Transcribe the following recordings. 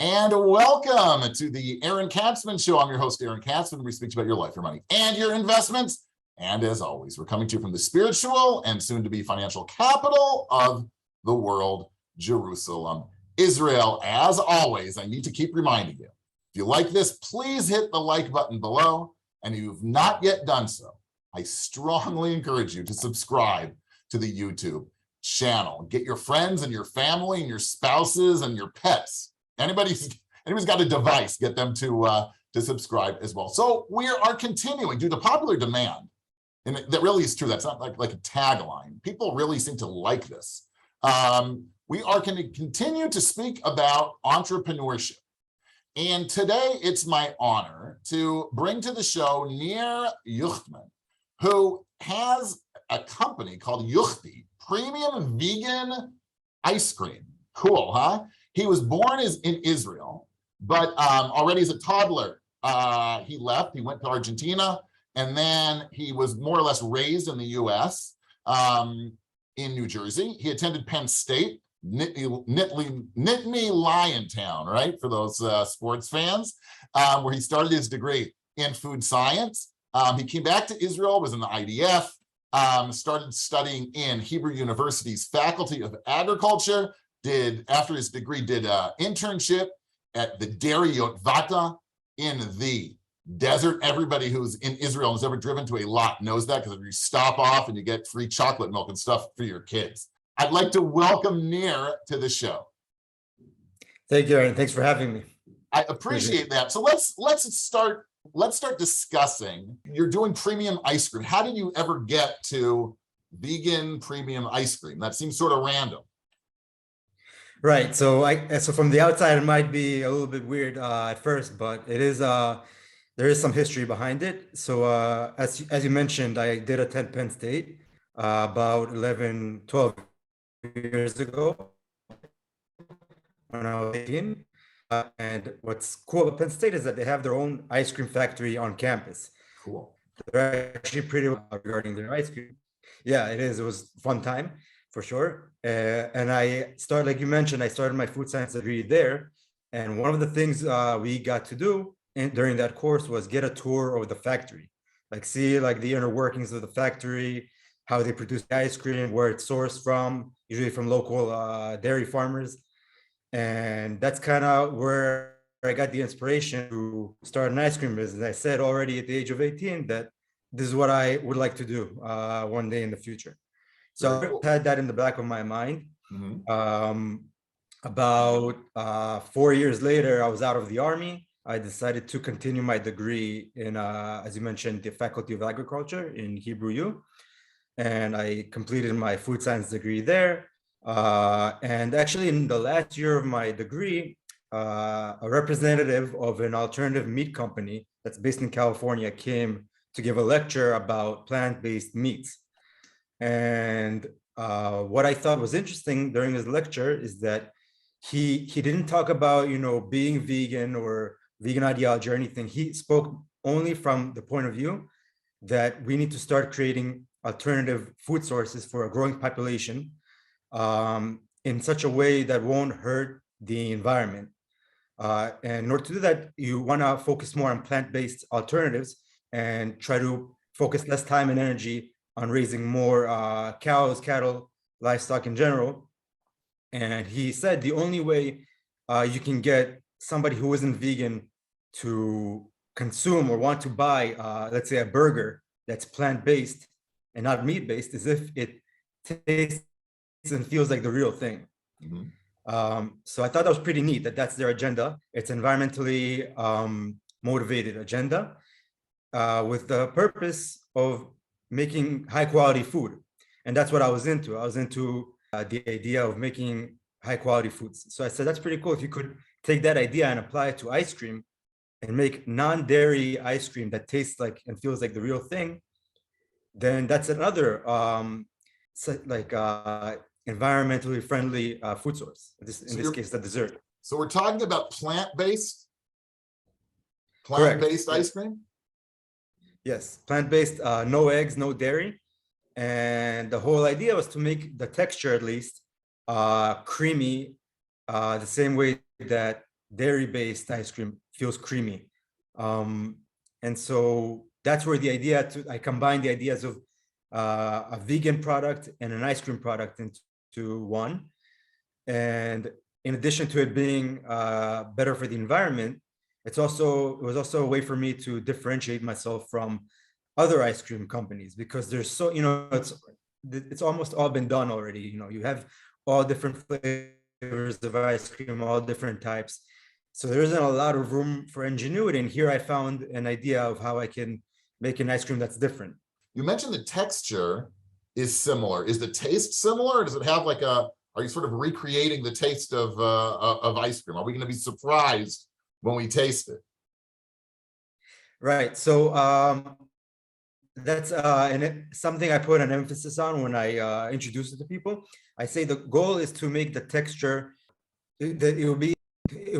And welcome to the Aaron Katzman Show. I'm your host, Aaron Katzman. We speak about your life, your money, and your investments. And as always, we're coming to you from the spiritual and soon-to-be financial capital of the world, Jerusalem, Israel. As always, I need to keep reminding you, if you like this, please hit the like button below. And if you've not yet done so, I strongly encourage you to subscribe to the YouTube channel. Get your friends and your family and your spouses and your pets. Anybody's got a device, get them to subscribe as well. So we are continuing due to popular demand, and that really is true. That's not like a tagline. People really seem to like this. We are going to continue to speak about entrepreneurship. And today it's my honor to bring to the show Nir Yuhjtman, who has a company called Yuhjti, premium vegan ice cream. Cool, huh? He was born in Israel, but already as a toddler, he left. He went to Argentina, and then he was more or less raised in the U.S., in New Jersey. He attended Penn State, Nittany Liontown, right, for those sports fans, where he started his degree in food science. He came back to Israel, was in the IDF, started studying in Hebrew University's Faculty of Agriculture, after his degree, did an internship at the Dairy Yotvata in the desert. Everybody who's in Israel and has ever driven to a lot knows that, because if you stop off and you get free chocolate milk and stuff for your kids. I'd like to welcome Nir to the show. Thank you, Aaron. Thanks for having me. I appreciate that. So let's start discussing. You're doing premium ice cream. How did you ever get to vegan premium ice cream? That seems sort of random. Right. So from the outside, it might be a little bit weird at first, but it is there is some history behind it. So as you mentioned, I did attend Penn State about 11, 12 years ago when I was 18. And what's cool about Penn State is that they have their own ice cream factory on campus. Cool. They're actually pretty well regarding their ice cream. Yeah, it is. It was a fun time for sure. And I started, like you mentioned, I started my food science degree there. And one of the things we got to do during that course was get a tour of the factory, like see like the inner workings of the factory, how they produce the ice cream, where it's sourced from, usually from local dairy farmers. And that's kind of where I got the inspiration to start an ice cream business. I said already at the age of 18 that this is what I would like to do one day in the future. So I had that in the back of my mind. Mm-hmm. About 4 years later, I was out of the army. I decided to continue my degree in, as you mentioned, the Faculty of Agriculture in Hebrew U. And I completed my food science degree there. And actually in the last year of my degree, a representative of an alternative meat company that's based in California came to give a lecture about plant-based meats. And what I thought was interesting during his lecture is that he didn't talk about, being vegan or vegan ideology or anything. He spoke only from the point of view that we need to start creating alternative food sources for a growing population in such a way that won't hurt the environment. And in order to do that, you want to focus more on plant-based alternatives and try to focus less time and energy on raising more cows, cattle, livestock in general. And he said the only way you can get somebody who isn't vegan to consume or want to buy, let's say, a burger that's plant-based and not meat-based is if it tastes and feels like the real thing. Mm-hmm. So I thought that was pretty neat that's their agenda. It's environmentally motivated agenda with the purpose of making high quality food. And that's what I was into. I was into the idea of making high quality foods. So I said, that's pretty cool. If you could take that idea and apply it to ice cream and make non-dairy ice cream that tastes like and feels like the real thing, then that's another environmentally friendly food source. In this case, the dessert. So we're talking about plant-based ice cream? Yes, plant-based, no eggs, no dairy. And the whole idea was to make the texture, at least, creamy, the same way that dairy-based ice cream feels creamy. And so that's where I combine the ideas of a vegan product and an ice cream product into one. And in addition to it being better for the environment, it was also a way for me to differentiate myself from other ice cream companies, because there's it's almost all been done already. You have all different flavors of ice cream, all different types. So there isn't a lot of room for ingenuity. And here I found an idea of how I can make an ice cream that's different. You mentioned the texture is similar. Is the taste similar? Or does it have like are you sort of recreating the taste of ice cream? Are we going to be surprised when we taste it? Right. So that's something I put an emphasis on when I introduce it to people. I say the goal is to make the texture that it would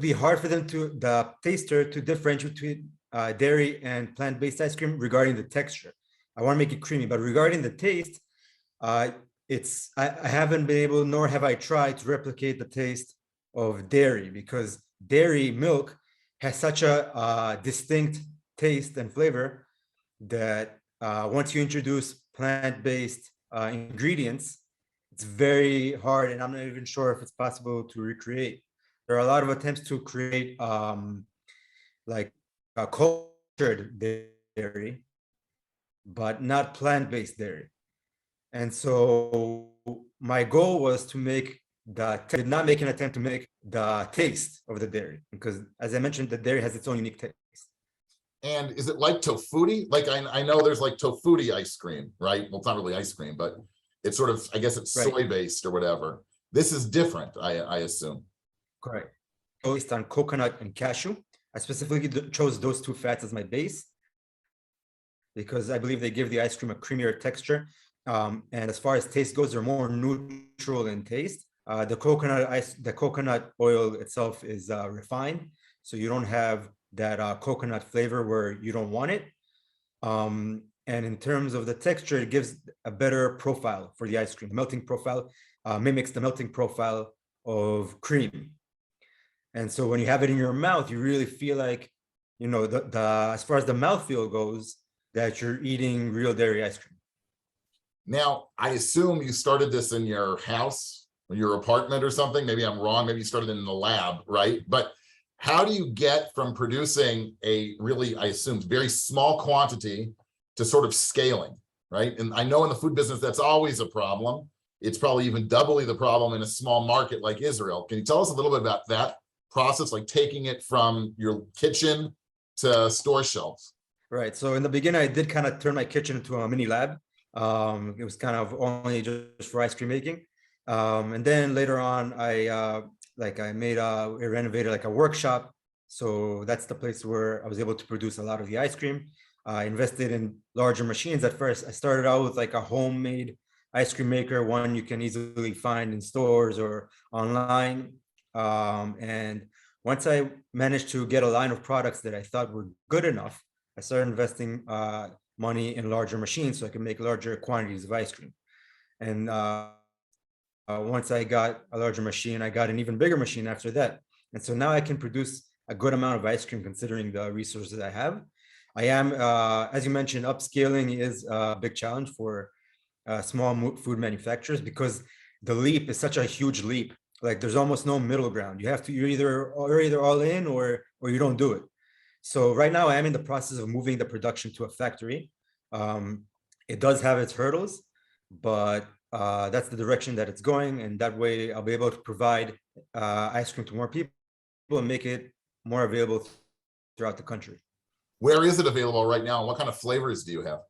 be hard for the taster to differentiate between dairy and plant-based ice cream regarding the texture. I want to make it creamy, but regarding the taste, I haven't been able, nor have I tried to replicate the taste of dairy, because dairy milk has such a distinct taste and flavor that once you introduce plant-based ingredients, it's very hard, and I'm not even sure if it's possible to recreate. There are a lot of attempts to create like cultured dairy, but not plant-based dairy. And so my goal was to did not make an attempt to make the taste of the dairy, because as I mentioned, the dairy has its own unique taste. And is it like tofuti? Like I know there's like tofuti ice cream, right? Well, it's not really ice cream, but it's sort of, I guess it's Right. soy-based or whatever. This is different, I assume. Correct. Based on coconut and cashew. I specifically chose those two fats as my base because I believe they give the ice cream a creamier texture. And as far as taste goes, they're more neutral in taste. The coconut oil itself is refined, so you don't have that coconut flavor where you don't want it. And in terms of the texture, it gives a better profile for the ice cream. The melting profile mimics the melting profile of cream. And so when you have it in your mouth, you really feel like, as far as the mouthfeel goes, that you're eating real dairy ice cream. Now, I assume you started this in your house or your apartment or something. Maybe I'm wrong. Maybe you started in the lab, right? But how do you get from producing a really, I assume, very small quantity to sort of scaling, right? And I know in the food business, that's always a problem. It's probably even doubly the problem in a small market like Israel. Can you tell us a little bit about that process, like taking it from your kitchen to store shelves? Right. So in the beginning, I did kind of turn my kitchen into a mini lab. It was kind of only just for ice cream making. And then later on, I renovated like a workshop. So that's the place where I was able to produce a lot of the ice cream. I invested in larger machines. At first, I started out with like a homemade ice cream maker, one you can easily find in stores or online. And once I managed to get a line of products that I thought were good enough, I started investing money in larger machines so I can make larger quantities of ice cream. And once I got a larger machine, I got an even bigger machine after that. And so now I can produce a good amount of ice cream considering the resources I have. I am, as you mentioned, upscaling is a big challenge for small food manufacturers because the leap is such a huge leap. Like there's almost no middle ground. You're either all in or you don't do it. So right now I am in the process of moving the production to a factory. It does have its hurdles, but that's the direction that it's going. And that way I'll be able to provide ice cream to more people and make it more available throughout the country. Where is it available right now? And what kind of flavors do you have?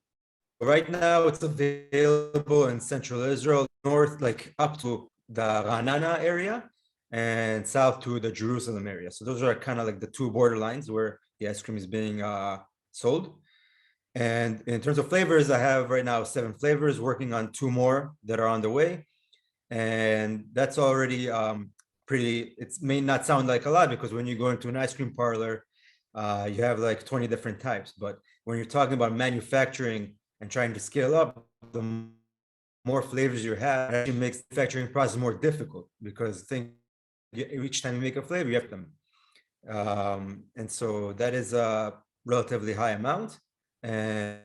Right now it's available in central Israel, north, like up to the Ra'anana area and south to the Jerusalem area. So those are kind of like the two borderlines where the ice cream is being sold. And in terms of flavors, I have right now 7 flavors, working on 2 more that are on the way. And that's already it may not sound like a lot because when you go into an ice cream parlor, you have like 20 different types. But when you're talking about manufacturing and trying to scale up, the more flavors you have, it actually makes the manufacturing process more difficult because each time you make a flavor, you have them. And so that is a relatively high amount, and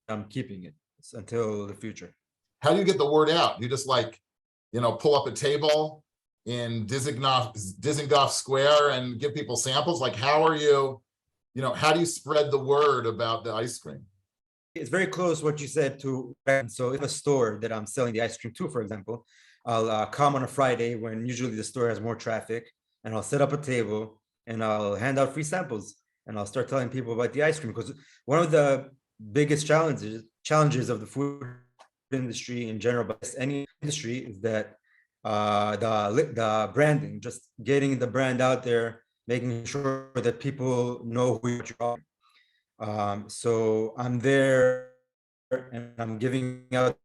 I'm keeping it until the future. How do you get the word out? You just like, pull up a table in Dizengoff Square and give people samples? Like, how are you, how do you spread the word about the ice cream? It's very close what you said to. So if a store that I'm selling the ice cream to, for example, I'll come on a Friday when usually the store has more traffic, and I'll set up a table and I'll hand out free samples and I'll start telling people about the ice cream, because one of the biggest challenges of the food industry in general, but any industry, is that the branding, just getting the brand out there, making sure that people know who you are. So I'm there and I'm giving out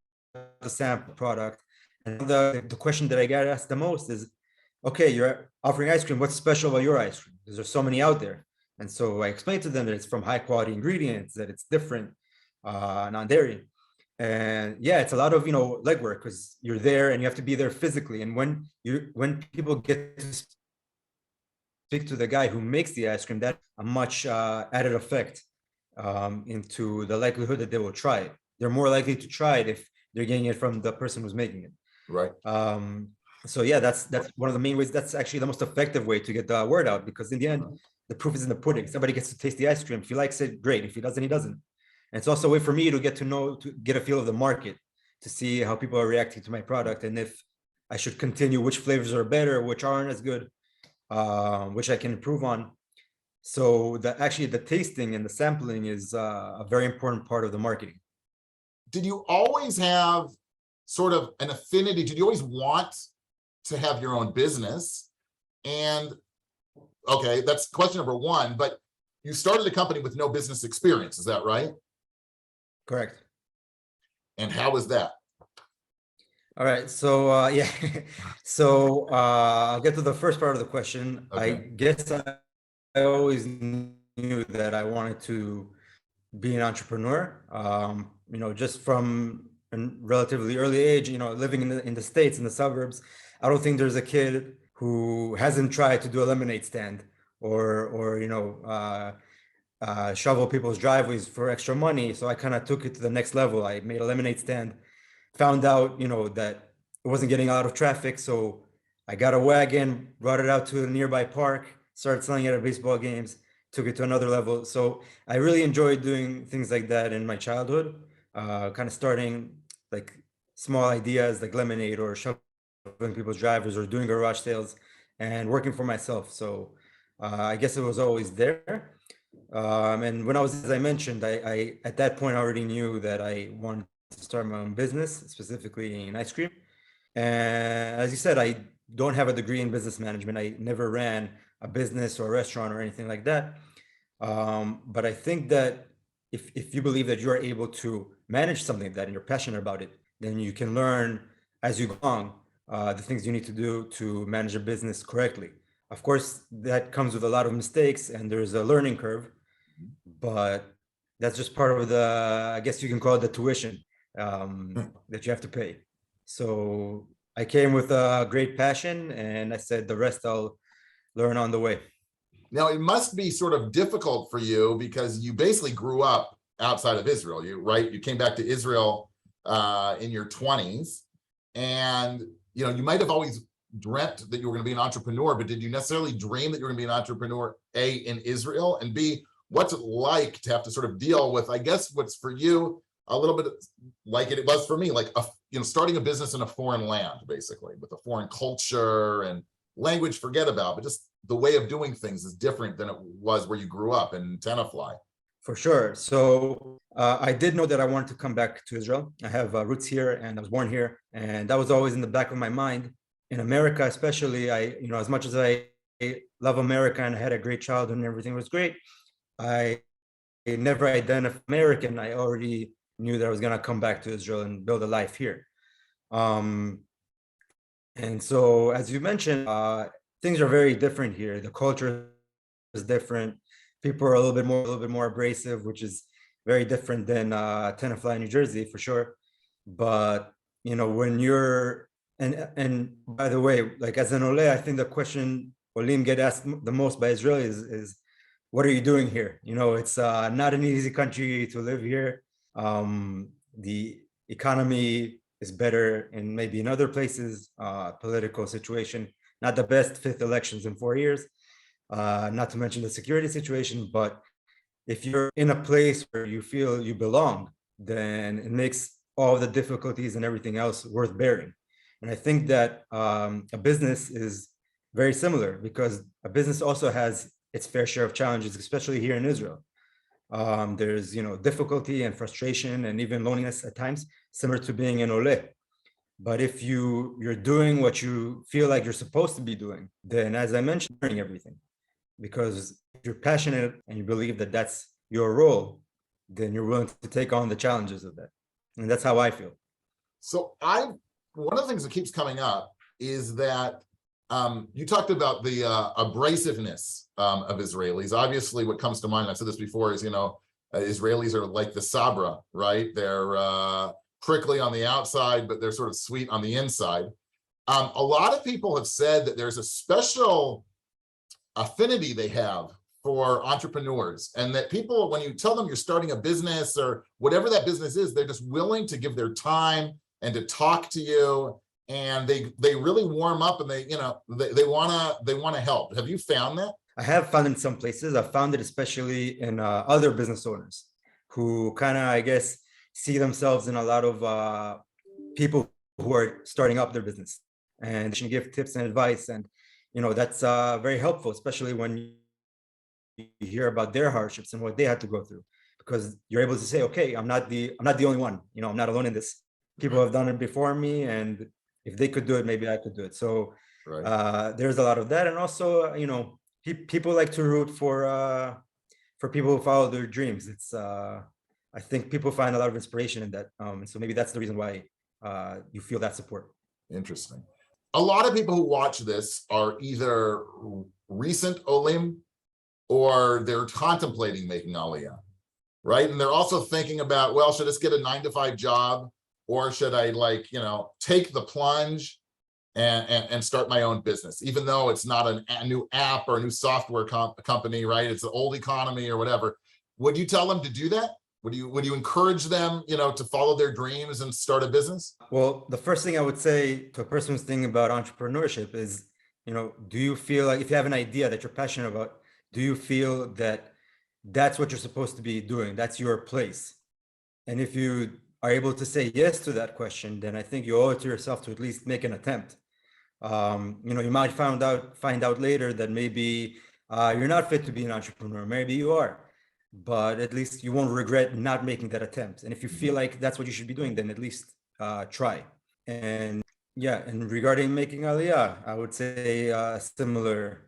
the sample product. And the question that I get asked the most is, okay, you're offering ice cream. What's special about your ice cream? Because there's so many out there. And so I explain to them that it's from high quality ingredients, that it's different, non-dairy. And yeah, it's a lot of, legwork, because you're there and you have to be there physically. And when people get to speak to the guy who makes the ice cream, that's a much added effect into the likelihood that they will try it. They're more likely to try it if they're getting it from the person who's making it. Right. So yeah, that's one of the main ways. That's actually the most effective way to get the word out, because in the end, the proof is in the pudding. Somebody gets to taste the ice cream. If he likes it, great. If he doesn't, he doesn't. And it's also a way for me to get a feel of the market, to see how people are reacting to my product, and if I should continue, which flavors are better, which aren't as good, which I can improve on. So actually the tasting and the sampling is a very important part of the marketing. Did you always have sort of an affinity? Did you always want to have your own business? And okay, that's question number one, but you started a company with no business experience, is that right? Correct. And how was that? All right, so yeah, so I'll get to the first part of the question. Okay. I guess I always knew that I wanted to be an entrepreneur. Just from a relatively early age, living in the States, in the suburbs, I don't think there's a kid who hasn't tried to do a lemonade stand or shovel people's driveways for extra money. So I kind of took it to the next level. I made a lemonade stand, found out, that it wasn't getting a lot of traffic. So I got a wagon, brought it out to a nearby park, started selling it at baseball games, took it to another level. So I really enjoyed doing things like that in my childhood, kind of starting like small ideas like lemonade or shoveling people's drivers or doing garage sales and working for myself. So I guess it was always there. And when I was, as I mentioned, I at that point already knew that I wanted to start my own business, specifically in ice cream. And as you said, I don't have a degree in business management. I never ran a business or a restaurant or anything like that. But I think that if you believe that you're able to manage something like that and you're passionate about it, then you can learn as you go along the things you need to do to manage a business correctly. Of course, that comes with a lot of mistakes and there's a learning curve, but that's just part of I guess you can call it the tuition that you have to pay. So I came with a great passion and I said the rest I'll learn on the way. Now, it must be sort of difficult for you because you basically grew up outside of Israel, right? You came back to Israel in your 20s, and you might have always dreamt that you were going to be an entrepreneur, but did you necessarily dream that you were going to be an entrepreneur, A, in Israel, and B, what's it like to have to sort of deal with, I guess, what's for you a little bit like it was for me, like starting a business in a foreign land, basically, with a foreign culture and language, forget about, but just the way of doing things is different than it was where you grew up in Tenafly. For sure. So I did know that I wanted to come back to Israel. I have roots here and I was born here. And that was always in the back of my mind. In America, especially, as much as I love America and I had a great childhood and everything was great, I never identified American. I already knew that I was going to come back to Israel and build a life here. And so, as you mentioned, things are very different here. The culture is different. People are a little bit more abrasive, which is very different than Tenafly, New Jersey, for sure. But when you're and by the way, like as an Ole, I think the question olim get asked the most by Israelis is, what are you doing here? It's not an easy country to live here. The economy is better in maybe in other places. Political situation, not the best, fifth elections in 4 years. Not to mention the security situation. But if you're in a place where you feel you belong, then it makes all the difficulties and everything else worth bearing. And I think that a business is very similar, because a business also has its fair share of challenges, especially here in Israel. There's difficulty and frustration and even loneliness at times, similar to being an ole. But if you're doing what you feel like you're supposed to be doing, then, as I mentioned, doing everything. Because if you're passionate and you believe that that's your role, then you're willing to take on the challenges of that. And that's how I feel. So one of the things that keeps coming up is that you talked about the abrasiveness of Israelis. Obviously, what comes to mind, I've said this before, is, Israelis are like the Sabra, right? They're prickly on the outside, but they're sort of sweet on the inside. A lot of people have said that there's a special affinity they have for entrepreneurs, and that people, when you tell them you're starting a business or whatever that business is, they're just willing to give their time and to talk to you, and they really warm up, and they want to help. Have you found that? I have found in some places. I've found it especially in other business owners who kind of, I guess, see themselves in a lot of people who are starting up their business, and they can give tips and advice, and that's very helpful, especially when you hear about their hardships and what they had to go through, because you're able to say, okay, I'm not the only one. I'm not alone in this. People have done it before me, and if they could do it, maybe I could do it. So right. There's a lot of that, and also, people like to root for people who follow their dreams. It's I think people find a lot of inspiration in that, and so maybe that's the reason why you feel that support. Interesting. A lot of people who watch this are either recent olim or they're contemplating making Aliyah, right? And they're also thinking about, well, should I just get a 9-to-5 job, or should I take the plunge and start my own business, even though it's not a new app or a new software company, right? It's the old economy or whatever. Would you tell them to do that? Would you encourage them, to follow their dreams and start a business? Well, the first thing I would say to a person who's thinking about entrepreneurship is, do you feel like, if you have an idea that you're passionate about, do you feel that that's what you're supposed to be doing? That's your place. And if you are able to say yes to that question, then I think you owe it to yourself to at least make an attempt. You might find out later that maybe you're not fit to be an entrepreneur. Maybe you are. But at least you won't regret not making that attempt. And if you feel like that's what you should be doing, then at least try. And regarding making Aliyah, I would say similar,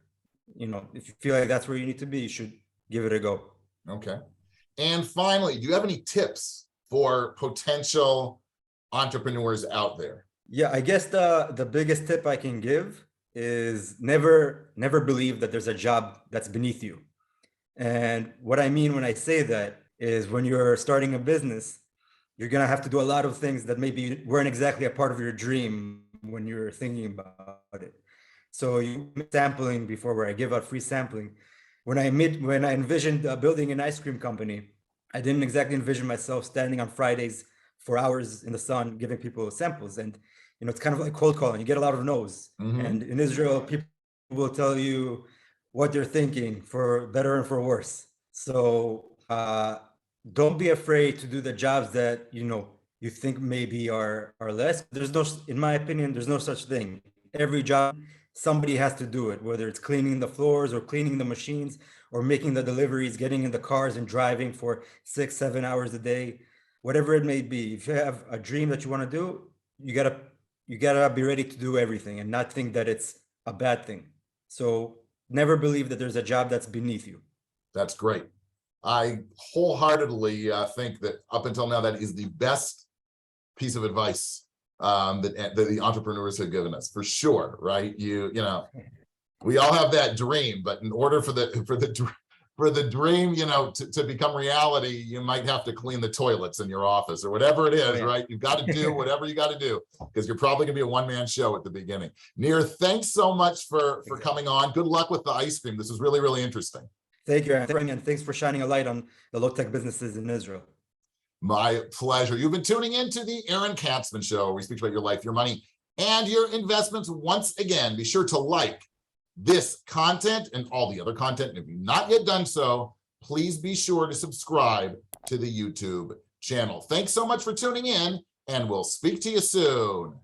if you feel like that's where you need to be, you should give it a go. Okay. And finally, do you have any tips for potential entrepreneurs out there? Yeah, I guess the biggest tip I can give is never believe that there's a job that's beneath you. And what I mean when I say that is, when you're starting a business, you're going to have to do a lot of things that maybe weren't exactly a part of your dream when you're thinking about it. So sampling before, where I give out free sampling. When I envisioned building an ice cream company, I didn't exactly envision myself standing on Fridays for hours in the sun giving people samples. And, it's kind of like cold calling. You get a lot of no's. Mm-hmm. And in Israel, people will tell you what they're thinking, for better and for worse. So don't be afraid to do the jobs that you think maybe are less. In my opinion, there's no such thing. Every job, somebody has to do it, whether it's cleaning the floors or cleaning the machines or making the deliveries, getting in the cars and driving for 6-7 hours a day, whatever it may be. If you have a dream that you want to do, you gotta be ready to do everything and not think that it's a bad thing. So never believe that there's a job that's beneath you. That's great. I wholeheartedly think that up until now, that is the best piece of advice that the entrepreneurs have given us, for sure, right? We all have that dream, but in order for the for the dream, to become reality, you might have to clean the toilets in your office or whatever it is, right? You've got to do whatever you got to do, because you're probably gonna be a one-man show at the beginning. Nir, thanks so much for coming on. Good luck with the ice cream. This was really, really interesting. Thank you, Aaron, and thanks for shining a light on the low-tech businesses in Israel. My pleasure. You've been tuning into the Aaron Katzman Show, where we speak about your life, your money, and your investments. Once again, be sure to like this content and all the other content. And if you've not yet done so, please be sure to subscribe to the YouTube channel. Thanks so much for tuning in, and we'll speak to you soon.